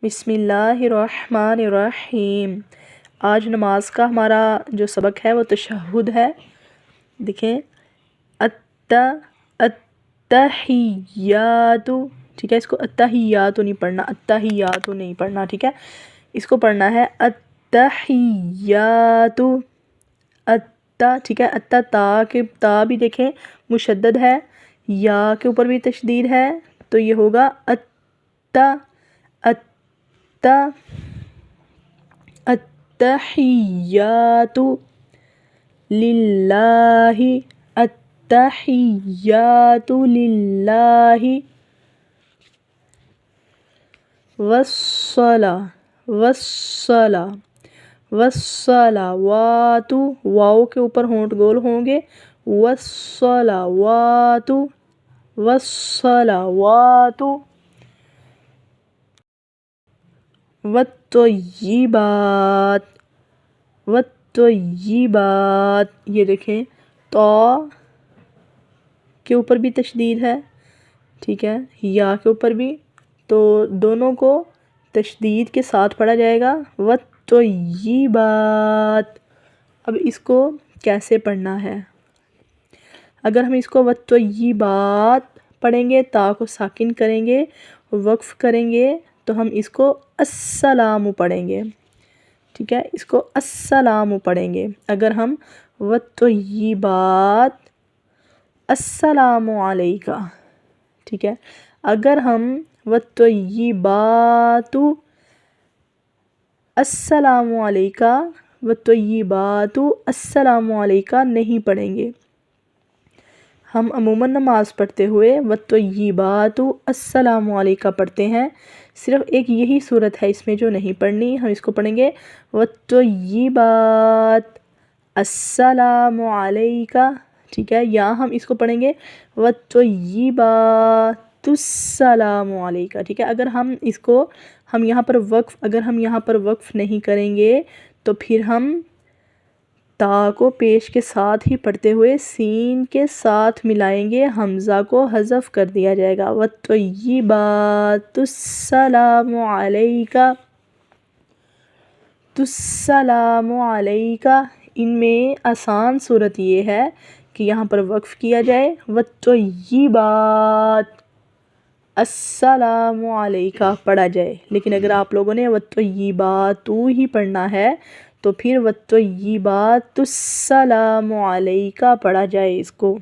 بسم اللہ الرحمن الرحیم۔ آج نماز کا ہمارا جو سبق ہے وہ تشہد ہے۔ دیکھیں التحیات، ٹھیک ہے، اس کو التحیات نہیں پڑھنا، التحیات نہیں پڑھنا، ٹھیک ہے، اس کو پڑھنا ہے التحیات، ٹھیک ہے، تا کے تا بھی دیکھیں مشدد ہے، یا کے اوپر بھی تشدید ہے، تو یہ ہوگا التحیات للہ، التحیات للہ، والصلوات، واو کے اوپر ہونٹ گول ہوں گے، والصلوات، والطیبات، یہ دیکھیں تو کے اوپر بھی تشدید ہے، ٹھیک ہے، یا کے اوپر بھی، تو دونوں کو تشدید کے ساتھ پڑھا جائے گا، والطیبات۔ اب اس کو کیسے پڑھنا ہے؟ اگر ہم اس کو والطیبات پڑھیں گے، تا کو ساکن کریں گے، وقف کریں گے، تو ہم اس کو السلام پڑھیں گے، ٹھیک ہے، اس کو السلام پڑھیں گے۔ اگر ہم والطیبات السلام علیکہ، ٹھیک ہے، اگر ہم والطیبات السلام علیکہ، والطیبات السلام علیکہ نہیں پڑھیں گے۔ ہم عموماً نماز پڑھتے ہوئے والطیبات السلام علیکہ پڑھتے ہیں، صرف ایک یہی صورت ہے اس میں جو نہیں پڑھنی، ہم اس کو پڑھیں گے والطیبات السلام علیکہ، ٹھیک ہے، یا ہم اس کو پڑھیں گے والطیبات السلام علیکہ، ٹھیک ہے۔ اگر ہم اس کو یہاں پر وقف نہیں کریں گے تو پھر ہم تا کو پیش کے ساتھ ہی پڑھتے ہوئے سین کے ساتھ ملائیں گے، حمزہ کو حذف کر دیا جائے گا، والطیبات السلام علیکہ، السلام علیکہ۔ ان میں آسان صورت یہ ہے کہ یہاں پر وقف کیا جائے، والطیبات السلام علیکہ پڑھا جائے، لیکن اگر آپ لوگوں نے والطیبات ہی پڑھنا ہے تو پھر والطیبات السلام علیکہ پڑھا جائے اس کو۔